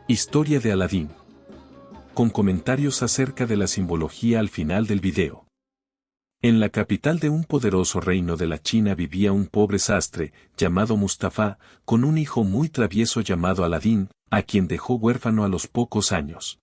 Historia de Aladín. Con comentarios acerca de la simbología al final del video. En la capital de un poderoso reino de la China vivía un pobre sastre, llamado Mustafa, con un hijo muy travieso llamado Aladín, a quien dejó huérfano a los pocos años.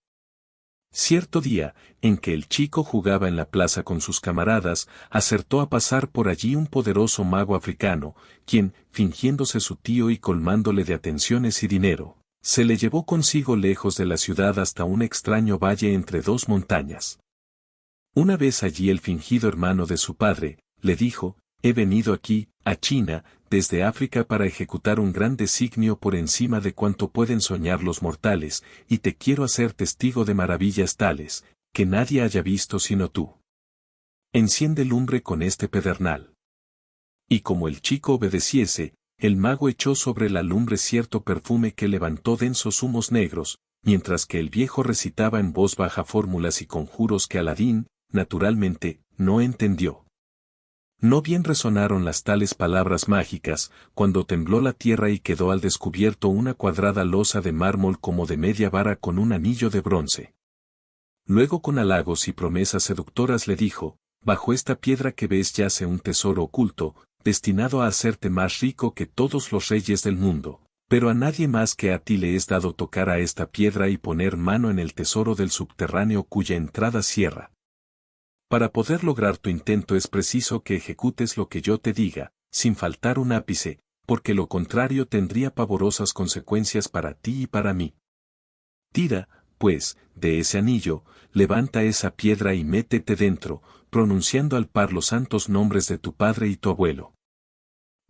Cierto día, en que el chico jugaba en la plaza con sus camaradas, acertó a pasar por allí un poderoso mago africano, quien, fingiéndose su tío y colmándole de atenciones y dinero, se le llevó consigo lejos de la ciudad hasta un extraño valle entre dos montañas. Una vez allí el fingido hermano de su padre, le dijo, he venido aquí, a China, desde África para ejecutar un gran designio por encima de cuanto pueden soñar los mortales, y te quiero hacer testigo de maravillas tales, que nadie haya visto sino tú. Enciende lumbre con este pedernal. Y como el chico obedeciese, el mago echó sobre la lumbre cierto perfume que levantó densos humos negros, mientras que el viejo recitaba en voz baja fórmulas y conjuros que Aladín, naturalmente, no entendió. No bien resonaron las tales palabras mágicas, cuando tembló la tierra y quedó al descubierto una cuadrada losa de mármol como de media vara con un anillo de bronce. Luego con halagos y promesas seductoras le dijo, bajo esta piedra que ves yace un tesoro oculto, destinado a hacerte más rico que todos los reyes del mundo, pero a nadie más que a ti le es dado tocar a esta piedra y poner mano en el tesoro del subterráneo cuya entrada cierra. Para poder lograr tu intento es preciso que ejecutes lo que yo te diga, sin faltar un ápice, porque lo contrario tendría pavorosas consecuencias para ti y para mí. Tira, pues, de ese anillo, levanta esa piedra y métete dentro, pronunciando al par los santos nombres de tu padre y tu abuelo.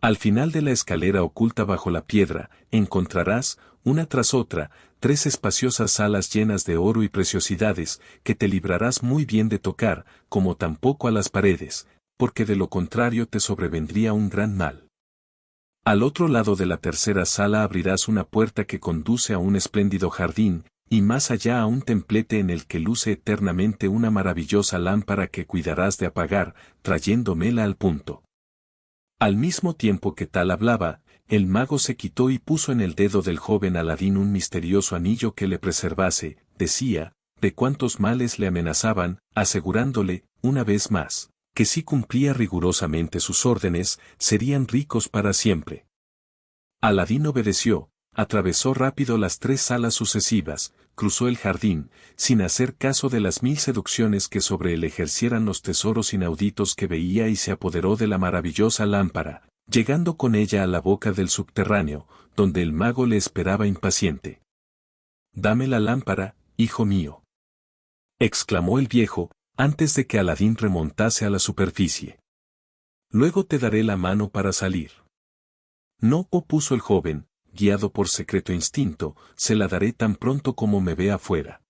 Al final de la escalera oculta bajo la piedra, encontrarás, una tras otra, 3 espaciosas salas llenas de oro y preciosidades, que te librarás muy bien de tocar, como tampoco a las paredes, porque de lo contrario te sobrevendría un gran mal. Al otro lado de la tercera sala abrirás una puerta que conduce a un espléndido jardín, y más allá a un templete en el que luce eternamente una maravillosa lámpara que cuidarás de apagar, trayéndomela al punto. Al mismo tiempo que tal hablaba, el mago se quitó y puso en el dedo del joven Aladín un misterioso anillo que le preservase, decía, de cuantos males le amenazaban, asegurándole, una vez más, que si cumplía rigurosamente sus órdenes, serían ricos para siempre. Aladín obedeció, atravesó rápido las 3 salas sucesivas, cruzó el jardín, sin hacer caso de las 1000 seducciones que sobre él ejercieran los tesoros inauditos que veía y se apoderó de la maravillosa lámpara, llegando con ella a la boca del subterráneo, donde el mago le esperaba impaciente. «Dame la lámpara, hijo mío», exclamó el viejo, antes de que Aladín remontase a la superficie. «Luego te daré la mano para salir». «No», opuso el joven, guiado por secreto instinto, «se la daré tan pronto como me vea afuera».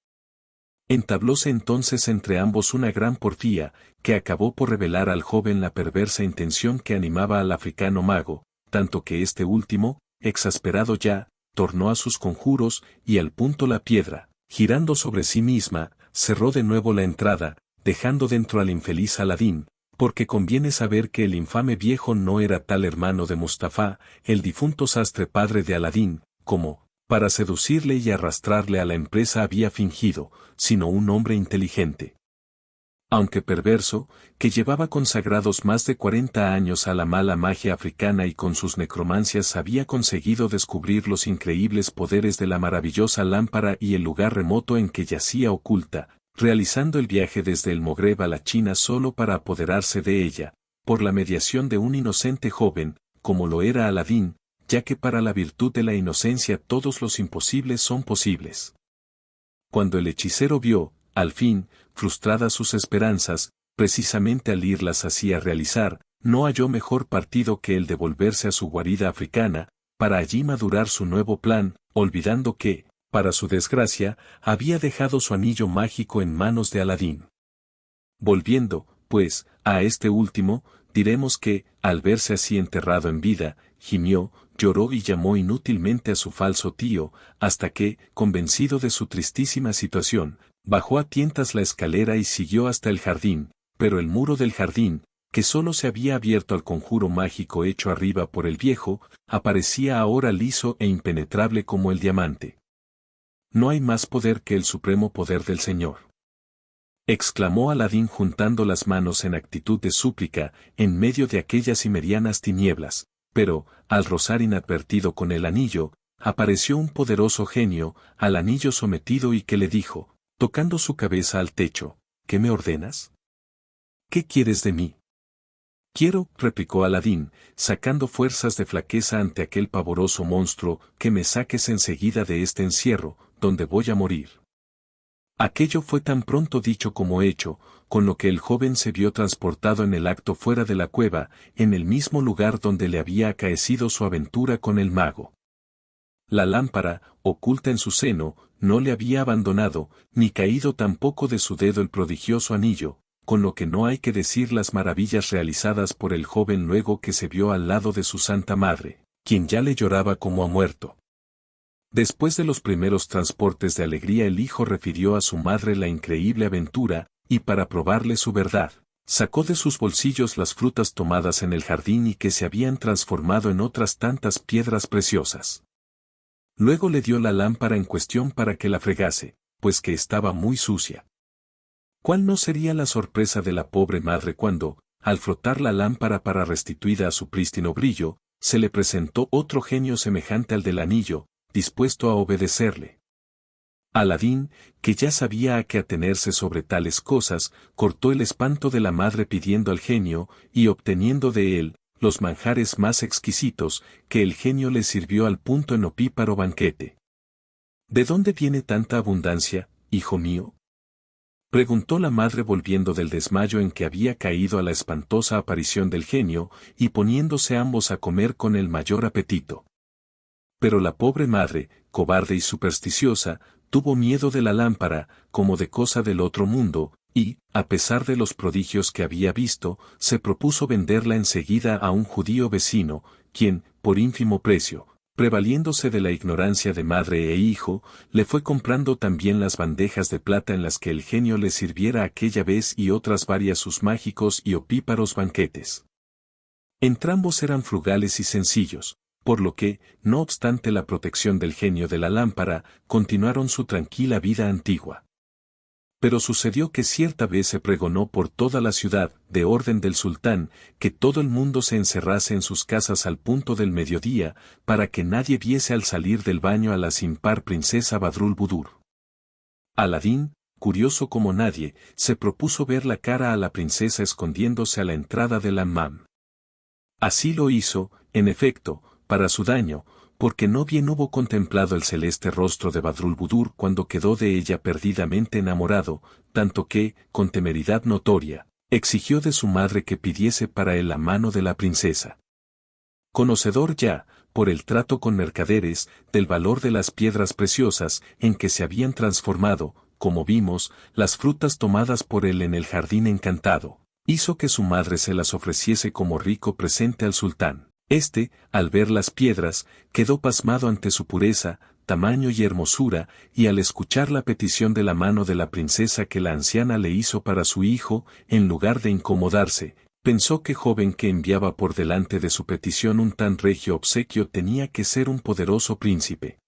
Entablóse entonces entre ambos una gran porfía, que acabó por revelar al joven la perversa intención que animaba al africano mago, tanto que este último, exasperado ya, tornó a sus conjuros, y al punto la piedra, girando sobre sí misma, cerró de nuevo la entrada, dejando dentro al infeliz Aladín, porque conviene saber que el infame viejo no era tal hermano de Mustafa, el difunto sastre padre de Aladín, como, para seducirle y arrastrarle a la empresa había fingido, sino un hombre inteligente. Aunque perverso, que llevaba consagrados más de 40 años a la mala magia africana y con sus necromancias había conseguido descubrir los increíbles poderes de la maravillosa lámpara y el lugar remoto en que yacía oculta, realizando el viaje desde el Magreb a la China solo para apoderarse de ella, por la mediación de un inocente joven, como lo era Aladín, ya que para la virtud de la inocencia todos los imposibles son posibles. Cuando el hechicero vio, al fin, frustradas sus esperanzas, precisamente al irlas así a realizar, no halló mejor partido que el de volverse a su guarida africana, para allí madurar su nuevo plan, olvidando que, para su desgracia, había dejado su anillo mágico en manos de Aladín. Volviendo, pues, a este último, diremos que, al verse así enterrado en vida, gimió, lloró y llamó inútilmente a su falso tío, hasta que, convencido de su tristísima situación, bajó a tientas la escalera y siguió hasta el jardín, pero el muro del jardín, que solo se había abierto al conjuro mágico hecho arriba por el viejo, aparecía ahora liso e impenetrable como el diamante. no hay más poder que el supremo poder del Señor. Exclamó Aladín juntando las manos en actitud de súplica, en medio de aquellas cimerianas tinieblas, pero, al rozar inadvertido con el anillo, apareció un poderoso genio, al anillo sometido y que le dijo, tocando su cabeza al techo, ¿qué me ordenas? ¿Qué quieres de mí? Quiero, replicó Aladín, sacando fuerzas de flaqueza ante aquel pavoroso monstruo, que me saques enseguida de este encierro, donde voy a morir. Aquello fue tan pronto dicho como hecho, con lo que el joven se vio transportado en el acto fuera de la cueva, en el mismo lugar donde le había acaecido su aventura con el mago. La lámpara, oculta en su seno, no le había abandonado, ni caído tampoco de su dedo el prodigioso anillo, con lo que no hay que decir las maravillas realizadas por el joven luego que se vio al lado de su Santa Madre, quien ya le lloraba como a muerto. Después de los primeros transportes de alegría el hijo refirió a su madre la increíble aventura, y para probarle su verdad, sacó de sus bolsillos las frutas tomadas en el jardín y que se habían transformado en otras tantas piedras preciosas. Luego le dio la lámpara en cuestión para que la fregase, pues que estaba muy sucia. ¿Cuál no sería la sorpresa de la pobre madre cuando, al frotar la lámpara para restituida a su prístino brillo, se le presentó otro genio semejante al del anillo, dispuesto a obedecerle? Aladín, que ya sabía a qué atenerse sobre tales cosas, cortó el espanto de la madre pidiendo al genio, y obteniendo de él, los manjares más exquisitos, que el genio le sirvió al punto en opíparo banquete. ¿De dónde viene tanta abundancia, hijo mío? Preguntó la madre volviendo del desmayo en que había caído a la espantosa aparición del genio, y poniéndose ambos a comer con el mayor apetito. Pero la pobre madre, cobarde y supersticiosa, tuvo miedo de la lámpara, como de cosa del otro mundo, y, a pesar de los prodigios que había visto, se propuso venderla enseguida a un judío vecino, quien, por ínfimo precio, prevaliéndose de la ignorancia de madre e hijo, le fue comprando también las bandejas de plata en las que el genio le sirviera aquella vez y otras varias sus mágicos y opíparos banquetes. Entrambos eran frugales y sencillos, por lo que, no obstante la protección del genio de la lámpara, continuaron su tranquila vida antigua. Pero sucedió que cierta vez se pregonó por toda la ciudad, de orden del sultán, que todo el mundo se encerrase en sus casas al punto del mediodía, para que nadie viese al salir del baño a la sin par princesa Badrulbudur. Aladín, curioso como nadie, se propuso ver la cara a la princesa escondiéndose a la entrada del hammam. Así lo hizo, en efecto, para su daño, porque no bien hubo contemplado el celeste rostro de Badrulbudur cuando quedó de ella perdidamente enamorado, tanto que, con temeridad notoria, exigió de su madre que pidiese para él la mano de la princesa. Conocedor ya, por el trato con mercaderes, del valor de las piedras preciosas en que se habían transformado, como vimos, las frutas tomadas por él en el jardín encantado, hizo que su madre se las ofreciese como rico presente al sultán. Este, al ver las piedras, quedó pasmado ante su pureza, tamaño y hermosura, y al escuchar la petición de la mano de la princesa que la anciana le hizo para su hijo, en lugar de incomodarse, pensó que joven que enviaba por delante de su petición un tan regio obsequio tenía que ser un poderoso príncipe.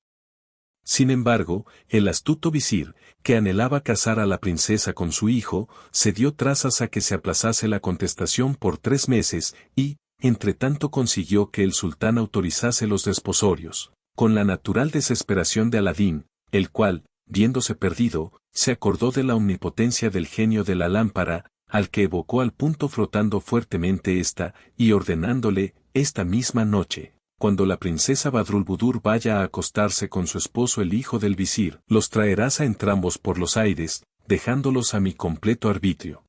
Sin embargo, el astuto visir, que anhelaba casar a la princesa con su hijo, se dio trazas a que se aplazase la contestación por 3 meses, y, entretanto consiguió que el sultán autorizase los desposorios, con la natural desesperación de Aladín, el cual, viéndose perdido, se acordó de la omnipotencia del genio de la lámpara, al que evocó al punto frotando fuertemente esta, y ordenándole, esta misma noche, cuando la princesa Badrulbudur vaya a acostarse con su esposo el hijo del visir, los traerás a entrambos por los aires, dejándolos a mi completo arbitrio.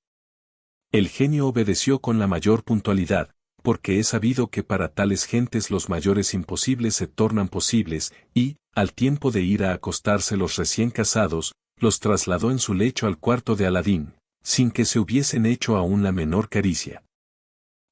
El genio obedeció con la mayor puntualidad, porque he sabido que para tales gentes los mayores imposibles se tornan posibles, y, al tiempo de ir a acostarse los recién casados, los trasladó en su lecho al cuarto de Aladín, sin que se hubiesen hecho aún la menor caricia.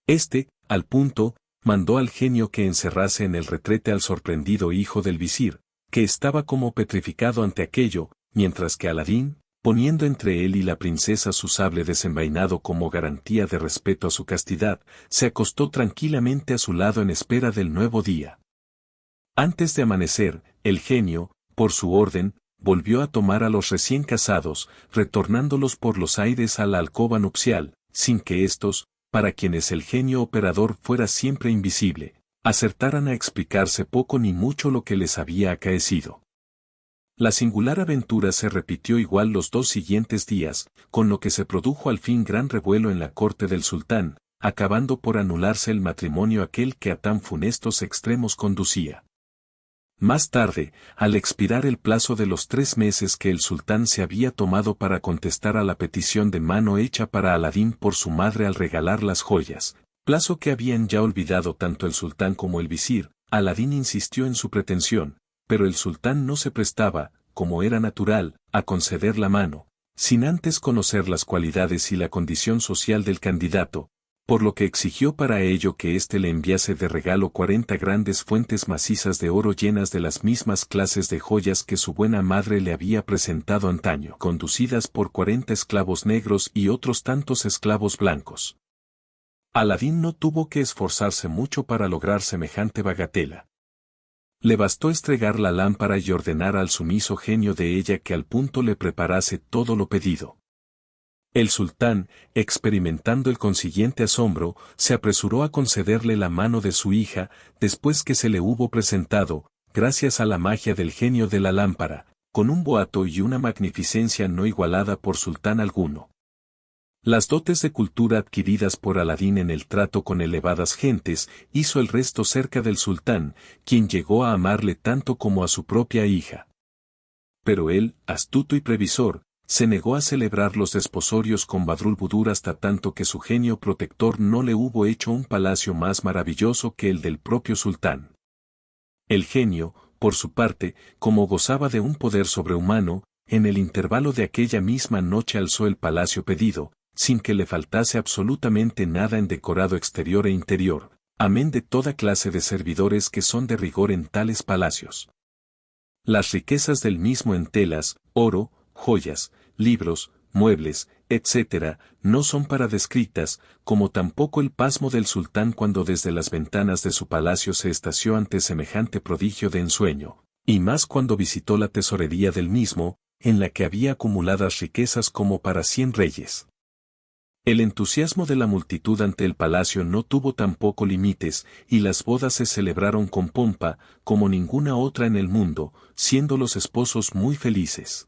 Este, al punto, mandó al genio que encerrase en el retrete al sorprendido hijo del visir, que estaba como petrificado ante aquello, mientras que Aladín, poniendo entre él y la princesa su sable desenvainado como garantía de respeto a su castidad, se acostó tranquilamente a su lado en espera del nuevo día. Antes de amanecer, el genio, por su orden, volvió a tomar a los recién casados, retornándolos por los aires a la alcoba nupcial, sin que éstos, para quienes el genio operador fuera siempre invisible, acertaran a explicarse poco ni mucho lo que les había acaecido. La singular aventura se repitió igual los 2 siguientes días, con lo que se produjo al fin gran revuelo en la corte del sultán, acabando por anularse el matrimonio aquel que a tan funestos extremos conducía. Más tarde, al expirar el plazo de los 3 meses que el sultán se había tomado para contestar a la petición de mano hecha para Aladín por su madre al regalar las joyas, plazo que habían ya olvidado tanto el sultán como el visir, Aladín insistió en su pretensión, pero el sultán no se prestaba, como era natural, a conceder la mano, sin antes conocer las cualidades y la condición social del candidato, por lo que exigió para ello que éste le enviase de regalo 40 grandes fuentes macizas de oro llenas de las mismas clases de joyas que su buena madre le había presentado antaño, conducidas por 40 esclavos negros y otros tantos esclavos blancos. Aladín no tuvo que esforzarse mucho para lograr semejante bagatela. Le bastó estregar la lámpara y ordenar al sumiso genio de ella que al punto le preparase todo lo pedido. El sultán, experimentando el consiguiente asombro, se apresuró a concederle la mano de su hija, después que se le hubo presentado, gracias a la magia del genio de la lámpara, con un boato y una magnificencia no igualada por sultán alguno. Las dotes de cultura adquiridas por Aladín en el trato con elevadas gentes hizo el resto cerca del sultán, quien llegó a amarle tanto como a su propia hija. Pero él, astuto y previsor, se negó a celebrar los desposorios con Badrulbudur hasta tanto que su genio protector no le hubo hecho un palacio más maravilloso que el del propio sultán. El genio, por su parte, como gozaba de un poder sobrehumano, en el intervalo de aquella misma noche alzó el palacio pedido, sin que le faltase absolutamente nada en decorado exterior e interior, amén de toda clase de servidores que son de rigor en tales palacios. Las riquezas del mismo en telas, oro, joyas, libros, muebles, etc., no son para descritas, como tampoco el pasmo del sultán cuando desde las ventanas de su palacio se estació ante semejante prodigio de ensueño, y más cuando visitó la tesorería del mismo, en la que había acumuladas riquezas como para 100 reyes. El entusiasmo de la multitud ante el palacio no tuvo tampoco límites, y las bodas se celebraron con pompa, como ninguna otra en el mundo, siendo los esposos muy felices.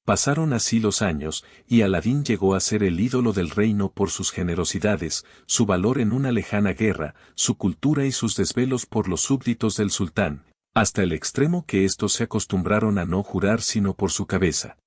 Pasaron así los años, y Aladín llegó a ser el ídolo del reino por sus generosidades, su valor en una lejana guerra, su cultura y sus desvelos por los súbditos del sultán, hasta el extremo que éstos se acostumbraron a no jurar sino por su cabeza.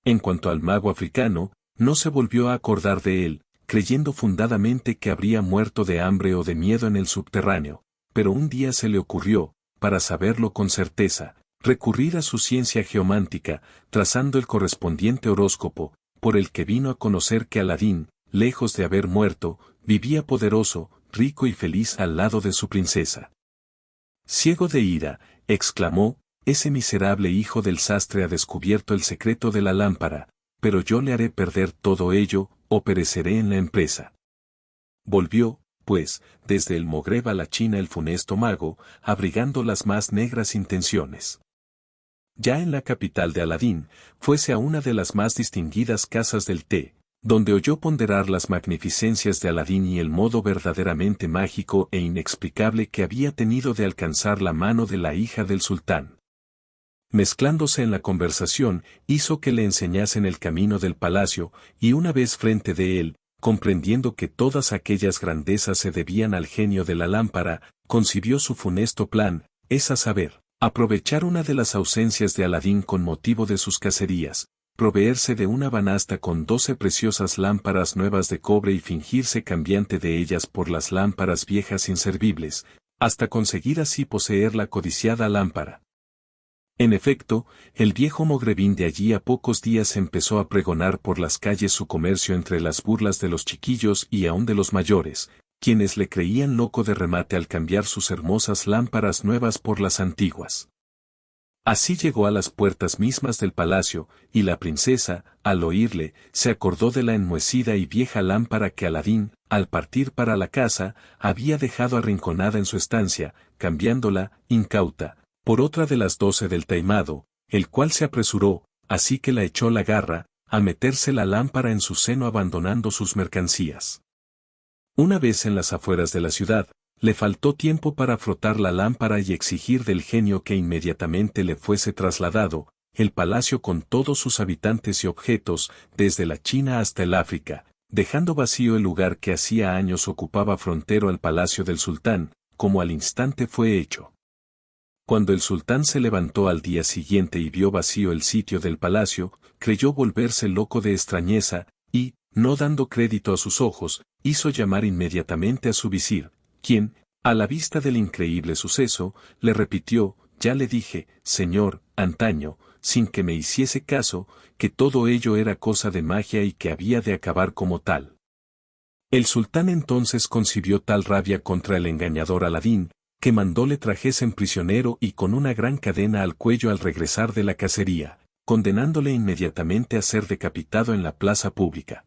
En cuanto al mago africano, no se volvió a acordar de él, creyendo fundadamente que habría muerto de hambre o de miedo en el subterráneo, pero un día se le ocurrió, para saberlo con certeza, recurrir a su ciencia geomántica, trazando el correspondiente horóscopo, por el que vino a conocer que Aladín, lejos de haber muerto, vivía poderoso, rico y feliz al lado de su princesa. Ciego de ira, exclamó, ese miserable hijo del sastre ha descubierto el secreto de la lámpara, pero yo le haré perder todo ello, o pereceré en la empresa. Volvió, pues, desde el Mogreb a la China el funesto mago, abrigando las más negras intenciones. Ya en la capital de Aladín, fuese a una de las más distinguidas casas del té, donde oyó ponderar las magnificencias de Aladín y el modo verdaderamente mágico e inexplicable que había tenido de alcanzar la mano de la hija del sultán. Mezclándose en la conversación, hizo que le enseñasen el camino del palacio, y una vez frente de él, comprendiendo que todas aquellas grandezas se debían al genio de la lámpara, concibió su funesto plan, es a saber, aprovechar una de las ausencias de Aladín con motivo de sus cacerías, proveerse de una banasta con 12 preciosas lámparas nuevas de cobre y fingirse cambiante de ellas por las lámparas viejas inservibles, hasta conseguir así poseer la codiciada lámpara. En efecto, el viejo mogrebín de allí a pocos días empezó a pregonar por las calles su comercio entre las burlas de los chiquillos y aun de los mayores, quienes le creían loco de remate al cambiar sus hermosas lámparas nuevas por las antiguas. Así llegó a las puertas mismas del palacio, y la princesa, al oírle, se acordó de la enmohecida y vieja lámpara que Aladín, al partir para la casa, había dejado arrinconada en su estancia, cambiándola, incauta, por otra de las 12 del taimado, el cual se apresuró, así que la echó la garra, a meterse la lámpara en su seno abandonando sus mercancías. Una vez en las afueras de la ciudad, le faltó tiempo para frotar la lámpara y exigir del genio que inmediatamente le fuese trasladado, el palacio con todos sus habitantes y objetos, desde la China hasta el África, dejando vacío el lugar que hacía años ocupaba frontero al palacio del sultán, como al instante fue hecho. Cuando el sultán se levantó al día siguiente y vio vacío el sitio del palacio, creyó volverse loco de extrañeza, y, no dando crédito a sus ojos, hizo llamar inmediatamente a su visir, quien, a la vista del increíble suceso, le repitió, ya le dije, señor, antaño, sin que me hiciese caso, que todo ello era cosa de magia y que había de acabar como tal. El sultán entonces concibió tal rabia contra el engañador Aladín, que mandó le trajesen prisionero y con una gran cadena al cuello al regresar de la cacería, condenándole inmediatamente a ser decapitado en la plaza pública.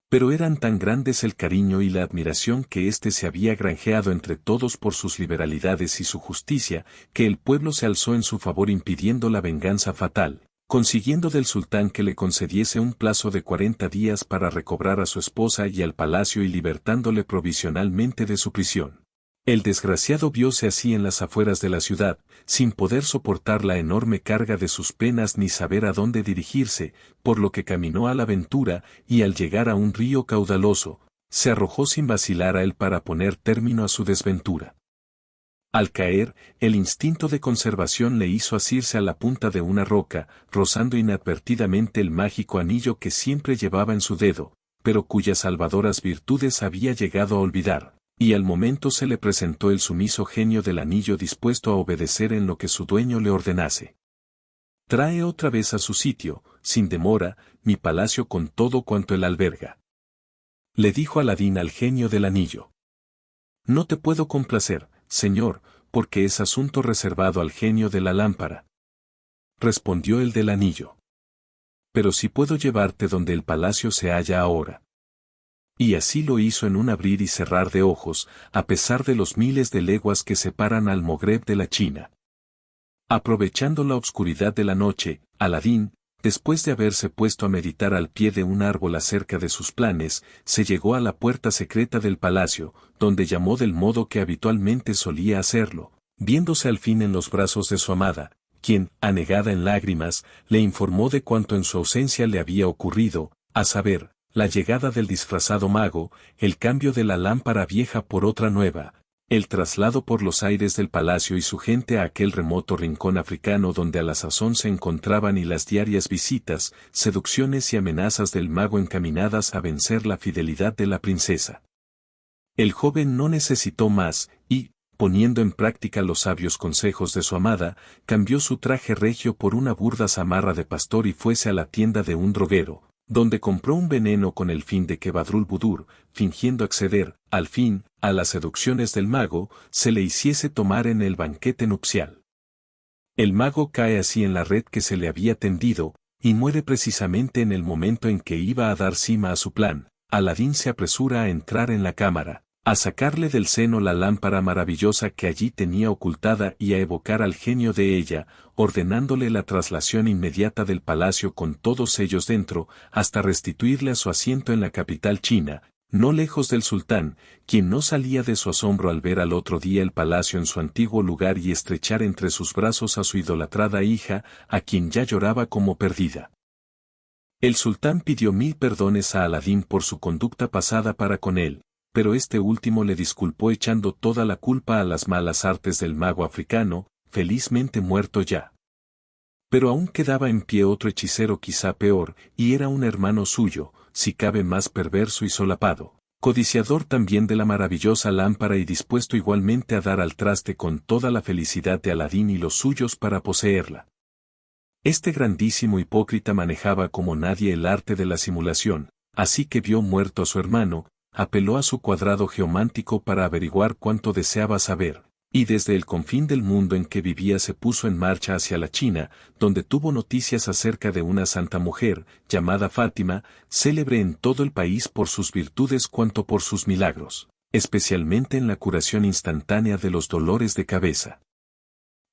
Pero eran tan grandes el cariño y la admiración que éste se había granjeado entre todos por sus liberalidades y su justicia, que el pueblo se alzó en su favor impidiendo la venganza fatal, consiguiendo del sultán que le concediese un plazo de 40 días para recobrar a su esposa y al palacio y libertándole provisionalmente de su prisión. El desgraciado vióse así en las afueras de la ciudad, sin poder soportar la enorme carga de sus penas ni saber a dónde dirigirse, por lo que caminó a la aventura y al llegar a un río caudaloso, se arrojó sin vacilar a él para poner término a su desventura. Al caer, el instinto de conservación le hizo asirse a la punta de una roca, rozando inadvertidamente el mágico anillo que siempre llevaba en su dedo, pero cuyas salvadoras virtudes había llegado a olvidar. Y al momento se le presentó el sumiso genio del anillo dispuesto a obedecer en lo que su dueño le ordenase. Trae otra vez a su sitio, sin demora, mi palacio con todo cuanto él alberga. Le dijo Aladín al genio del anillo. No te puedo complacer, señor, porque es asunto reservado al genio de la lámpara. Respondió el del anillo. Pero sí puedo llevarte donde el palacio se halla ahora. Y así lo hizo en un abrir y cerrar de ojos, a pesar de los miles de leguas que separan al Magreb de la China. Aprovechando la obscuridad de la noche, Aladín, después de haberse puesto a meditar al pie de un árbol acerca de sus planes, se llegó a la puerta secreta del palacio, donde llamó del modo que habitualmente solía hacerlo, viéndose al fin en los brazos de su amada, quien, anegada en lágrimas, le informó de cuanto en su ausencia le había ocurrido, a saber, la llegada del disfrazado mago, el cambio de la lámpara vieja por otra nueva, el traslado por los aires del palacio y su gente a aquel remoto rincón africano donde a la sazón se encontraban y las diarias visitas, seducciones y amenazas del mago encaminadas a vencer la fidelidad de la princesa. El joven no necesitó más, y, poniendo en práctica los sabios consejos de su amada, cambió su traje regio por una burda zamarra de pastor y fuese a la tienda de un droguero, donde compró un veneno con el fin de que Badrul-Budur, fingiendo acceder, al fin, a las seducciones del mago, se le hiciese tomar en el banquete nupcial. El mago cae así en la red que se le había tendido, y muere precisamente en el momento en que iba a dar cima a su plan. Aladín se apresura a entrar en la cámara, a sacarle del seno la lámpara maravillosa que allí tenía ocultada y a evocar al genio de ella, ordenándole la traslación inmediata del palacio con todos ellos dentro, hasta restituirle a su asiento en la capital china, no lejos del sultán, quien no salía de su asombro al ver al otro día el palacio en su antiguo lugar y estrechar entre sus brazos a su idolatrada hija, a quien ya lloraba como perdida. El sultán pidió 1000 perdones a Aladín por su conducta pasada para con él, pero este último le disculpó echando toda la culpa a las malas artes del mago africano, felizmente muerto ya. Pero aún quedaba en pie otro hechicero quizá peor, y era un hermano suyo, si cabe más perverso y solapado, codiciador también de la maravillosa lámpara y dispuesto igualmente a dar al traste con toda la felicidad de Aladín y los suyos para poseerla. Este grandísimo hipócrita manejaba como nadie el arte de la simulación, así que vio muerto a su hermano, apeló a su cuadrado geomántico para averiguar cuánto deseaba saber, y desde el confín del mundo en que vivía se puso en marcha hacia la China, donde tuvo noticias acerca de una santa mujer, llamada Fátima, célebre en todo el país por sus virtudes cuanto por sus milagros, especialmente en la curación instantánea de los dolores de cabeza.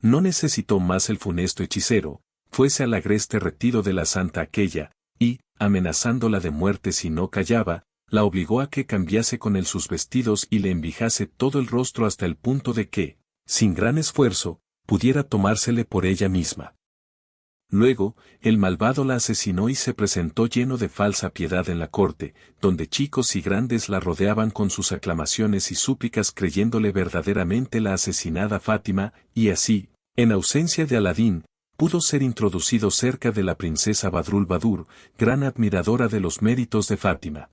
No necesitó más el funesto hechicero, fuese al agreste retiro de la santa aquella, y, amenazándola de muerte si no callaba, la obligó a que cambiase con él sus vestidos y le envijase todo el rostro hasta el punto de que, sin gran esfuerzo, pudiera tomársele por ella misma. Luego, el malvado la asesinó y se presentó lleno de falsa piedad en la corte, donde chicos y grandes la rodeaban con sus aclamaciones y súplicas creyéndole verdaderamente la asesinada Fátima, y así, en ausencia de Aladín, pudo ser introducido cerca de la princesa Badrulbadur, gran admiradora de los méritos de Fátima.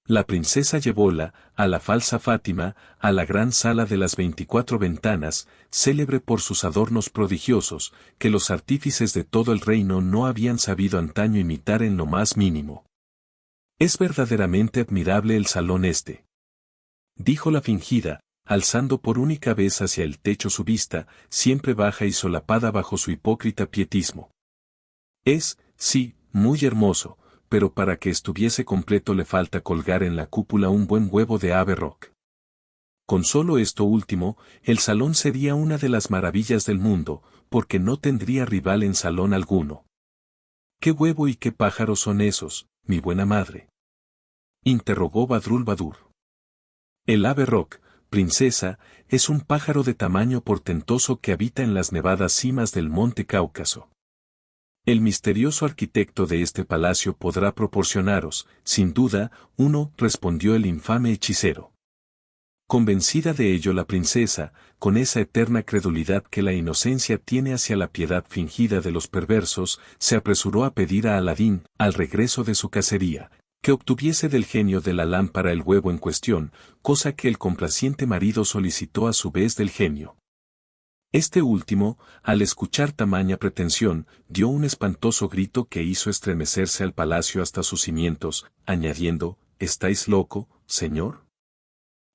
La princesa llevóla, a la falsa Fátima, a la gran sala de las 24 ventanas, célebre por sus adornos prodigiosos, que los artífices de todo el reino no habían sabido antaño imitar en lo más mínimo. «Es verdaderamente admirable el salón este», dijo la fingida, alzando por única vez hacia el techo su vista, siempre baja y solapada bajo su hipócrita pietismo. «Es, sí, muy hermoso, pero para que estuviese completo le falta colgar en la cúpula un buen huevo de ave rock. Con solo esto último, el salón sería una de las maravillas del mundo, porque no tendría rival en salón alguno». «¿Qué huevo y qué pájaro son esos, mi buena madre?», interrogó Badrulbadur. «El ave rock, princesa, es un pájaro de tamaño portentoso que habita en las nevadas cimas del monte Cáucaso. El misterioso arquitecto de este palacio podrá proporcionaros, sin duda, uno», respondió el infame hechicero. Convencida de ello la princesa, con esa eterna credulidad que la inocencia tiene hacia la piedad fingida de los perversos, se apresuró a pedir a Aladín, al regreso de su cacería, que obtuviese del genio de la lámpara el huevo en cuestión, cosa que el complaciente marido solicitó a su vez del genio. Este último, al escuchar tamaña pretensión, dio un espantoso grito que hizo estremecerse al palacio hasta sus cimientos, añadiendo: «¿Estáis loco, señor?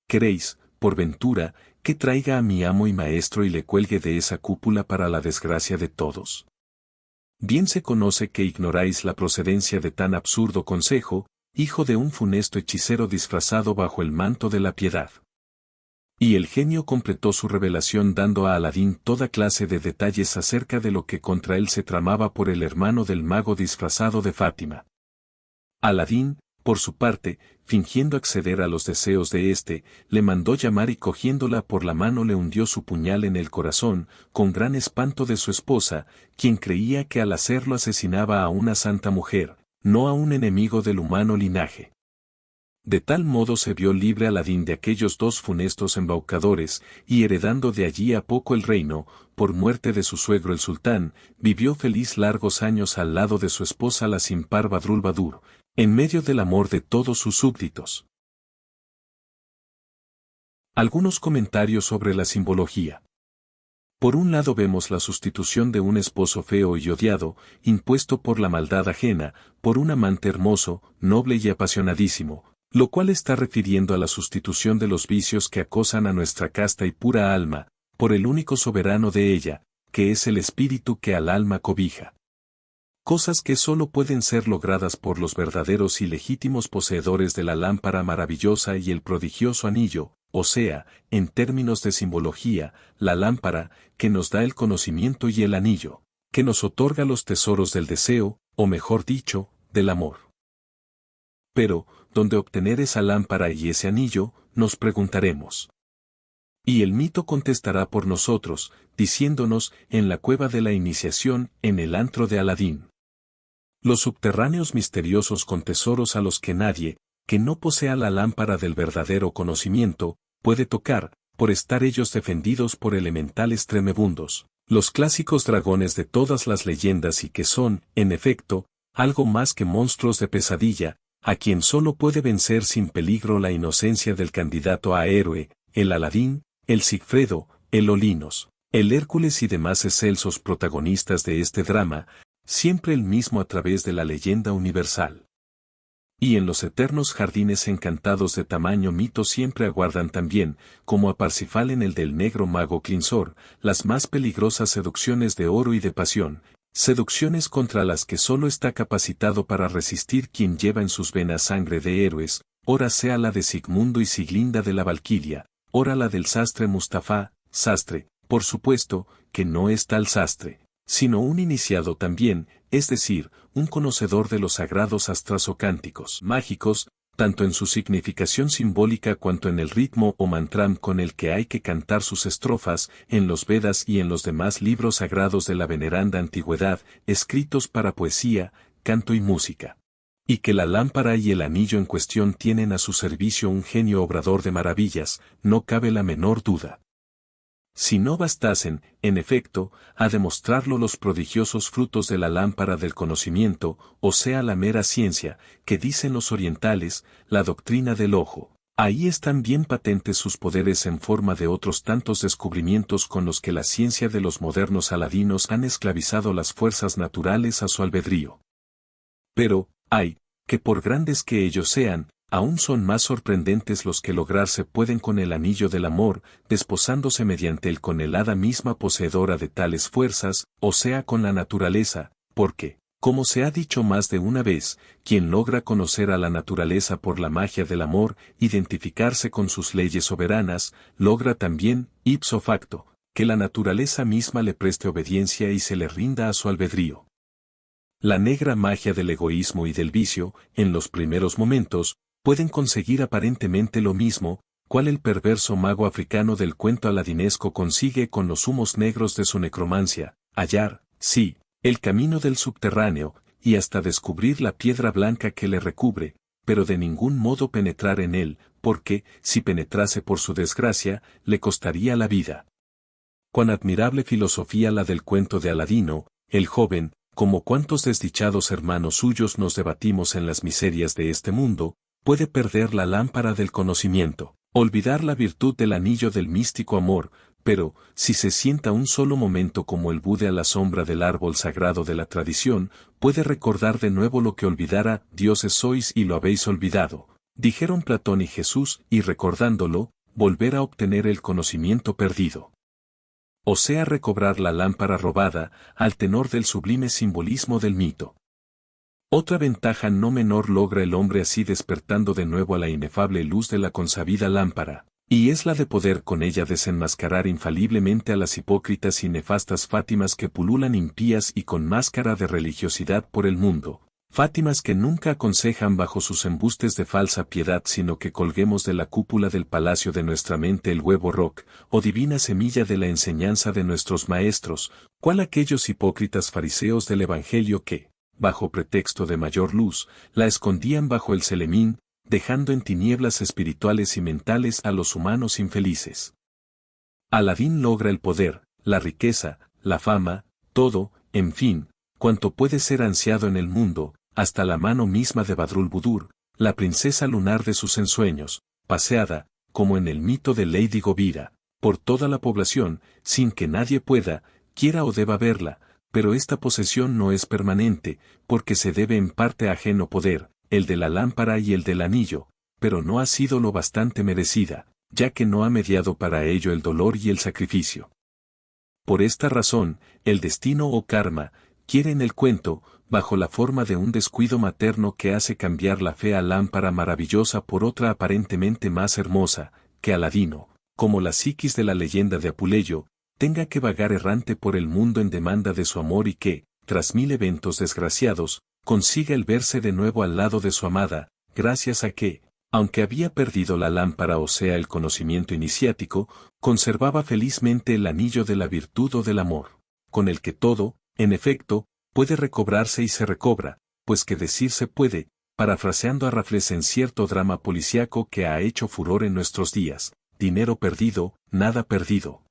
¿Queréis, por ventura, que traiga a mi amo y maestro y le cuelgue de esa cúpula para la desgracia de todos? Bien se conoce que ignoráis la procedencia de tan absurdo consejo, hijo de un funesto hechicero disfrazado bajo el manto de la piedad». Y el genio completó su revelación dando a Aladín toda clase de detalles acerca de lo que contra él se tramaba por el hermano del mago disfrazado de Fátima. Aladín, por su parte, fingiendo acceder a los deseos de éste, le mandó llamar y cogiéndola por la mano le hundió su puñal en el corazón, con gran espanto de su esposa, quien creía que al hacerlo asesinaba a una santa mujer, no a un enemigo del humano linaje. De tal modo se vio libre Aladín de aquellos dos funestos embaucadores, y heredando de allí a poco el reino, por muerte de su suegro el sultán, vivió feliz largos años al lado de su esposa la sin par Badrulbadur, en medio del amor de todos sus súbditos. Algunos comentarios sobre la simbología. Por un lado vemos la sustitución de un esposo feo y odiado, impuesto por la maldad ajena, por un amante hermoso, noble y apasionadísimo, lo cual está refiriendo a la sustitución de los vicios que acosan a nuestra casta y pura alma, por el único soberano de ella, que es el espíritu que al alma cobija. Cosas que solo pueden ser logradas por los verdaderos y legítimos poseedores de la lámpara maravillosa y el prodigioso anillo, o sea, en términos de simbología, la lámpara, que nos da el conocimiento y el anillo, que nos otorga los tesoros del deseo, o mejor dicho, del amor. Pero, ¿dónde obtener esa lámpara y ese anillo?, nos preguntaremos. Y el mito contestará por nosotros, diciéndonos: en la cueva de la iniciación, en el antro de Aladín. Los subterráneos misteriosos con tesoros a los que nadie, que no posea la lámpara del verdadero conocimiento, puede tocar, por estar ellos defendidos por elementales tremebundos, los clásicos dragones de todas las leyendas y que son, en efecto, algo más que monstruos de pesadilla, a quien solo puede vencer sin peligro la inocencia del candidato a héroe, el Aladín, el Sigfredo, el Olinos, el Hércules y demás excelsos protagonistas de este drama, siempre el mismo a través de la leyenda universal. Y en los eternos jardines encantados de tamaño mito siempre aguardan también, como a Parsifal en el del negro mago Clinsor, las más peligrosas seducciones de oro y de pasión, seducciones contra las que solo está capacitado para resistir quien lleva en sus venas sangre de héroes, ora sea la de Sigmundo y Siglinda de la Valquiria, ora la del sastre Mustafa, sastre, por supuesto, que no es tal sastre, sino un iniciado también, es decir, un conocedor de los sagrados astros o cánticos mágicos, tanto en su significación simbólica cuanto en el ritmo o mantram con el que hay que cantar sus estrofas, en los Vedas y en los demás libros sagrados de la veneranda antigüedad, escritos para poesía, canto y música. Y que la lámpara y el anillo en cuestión tienen a su servicio un genio obrador de maravillas, no cabe la menor duda. Si no bastasen, en efecto, a demostrarlo los prodigiosos frutos de la lámpara del conocimiento, o sea la mera ciencia, que dicen los orientales, la doctrina del ojo, ahí están bien patentes sus poderes en forma de otros tantos descubrimientos con los que la ciencia de los modernos aladinos han esclavizado las fuerzas naturales a su albedrío. Pero, ay, que por grandes que ellos sean, aún son más sorprendentes los que lograrse pueden con el anillo del amor, desposándose mediante él con el hada misma poseedora de tales fuerzas, o sea con la naturaleza, porque, como se ha dicho más de una vez, quien logra conocer a la naturaleza por la magia del amor, identificarse con sus leyes soberanas, logra también, ipso facto, que la naturaleza misma le preste obediencia y se le rinda a su albedrío. La negra magia del egoísmo y del vicio, en los primeros momentos, pueden conseguir aparentemente lo mismo, cual el perverso mago africano del cuento aladinesco consigue con los humos negros de su necromancia, hallar, sí, el camino del subterráneo, y hasta descubrir la piedra blanca que le recubre, pero de ningún modo penetrar en él, porque, si penetrase por su desgracia, le costaría la vida. Cuán admirable filosofía la del cuento de Aladino, el joven, como cuantos desdichados hermanos suyos nos debatimos en las miserias de este mundo, puede perder la lámpara del conocimiento, olvidar la virtud del anillo del místico amor, pero, si se sienta un solo momento como el Buda a la sombra del árbol sagrado de la tradición, puede recordar de nuevo lo que olvidara, dioses sois y lo habéis olvidado, dijeron Platón y Jesús, y recordándolo, volver a obtener el conocimiento perdido. O sea recobrar la lámpara robada, al tenor del sublime simbolismo del mito. Otra ventaja no menor logra el hombre así despertando de nuevo a la inefable luz de la consabida lámpara, y es la de poder con ella desenmascarar infaliblemente a las hipócritas y nefastas Fátimas que pululan impías y con máscara de religiosidad por el mundo, Fátimas que nunca aconsejan bajo sus embustes de falsa piedad sino que colguemos de la cúpula del palacio de nuestra mente el huevo roc, o divina semilla de la enseñanza de nuestros maestros, cual aquellos hipócritas fariseos del Evangelio que, bajo pretexto de mayor luz, la escondían bajo el celemín, dejando en tinieblas espirituales y mentales a los humanos infelices. Aladín logra el poder, la riqueza, la fama, todo, en fin, cuanto puede ser ansiado en el mundo, hasta la mano misma de Badrul Budur, la princesa lunar de sus ensueños, paseada, como en el mito de Lady Govira, por toda la población, sin que nadie pueda, quiera o deba verla, pero esta posesión no es permanente, porque se debe en parte a ajeno poder, el de la lámpara y el del anillo, pero no ha sido lo bastante merecida, ya que no ha mediado para ello el dolor y el sacrificio. Por esta razón, el destino o karma, quiere en el cuento, bajo la forma de un descuido materno que hace cambiar la fea lámpara maravillosa por otra aparentemente más hermosa, que Aladino, como la psiquis de la leyenda de Apuleyo, tenga que vagar errante por el mundo en demanda de su amor y que, tras 1000 eventos desgraciados, consiga el verse de nuevo al lado de su amada, gracias a que, aunque había perdido la lámpara o sea el conocimiento iniciático, conservaba felizmente el anillo de la virtud o del amor, con el que todo, en efecto, puede recobrarse y se recobra, pues que decirse puede, parafraseando a Raffles en cierto drama policíaco que ha hecho furor en nuestros días, dinero perdido, nada perdido.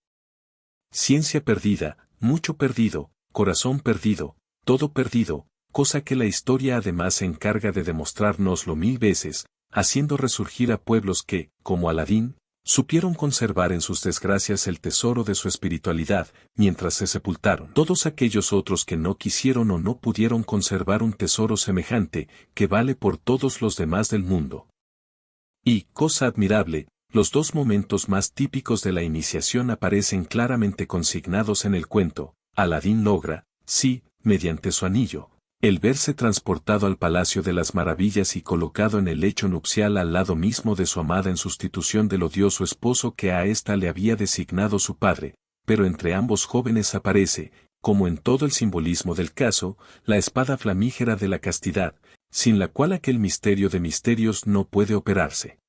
Ciencia perdida, mucho perdido, corazón perdido, todo perdido, cosa que la historia además se encarga de demostrárnoslo 1000 veces, haciendo resurgir a pueblos que, como Aladín, supieron conservar en sus desgracias el tesoro de su espiritualidad, mientras se sepultaron todos aquellos otros que no quisieron o no pudieron conservar un tesoro semejante, que vale por todos los demás del mundo. Y, cosa admirable, los dos momentos más típicos de la iniciación aparecen claramente consignados en el cuento. Aladín logra, sí, mediante su anillo, el verse transportado al Palacio de las Maravillas y colocado en el lecho nupcial al lado mismo de su amada en sustitución del odioso esposo que a ésta le había designado su padre, pero entre ambos jóvenes aparece, como en todo el simbolismo del caso, la espada flamígera de la castidad, sin la cual aquel misterio de misterios no puede operarse.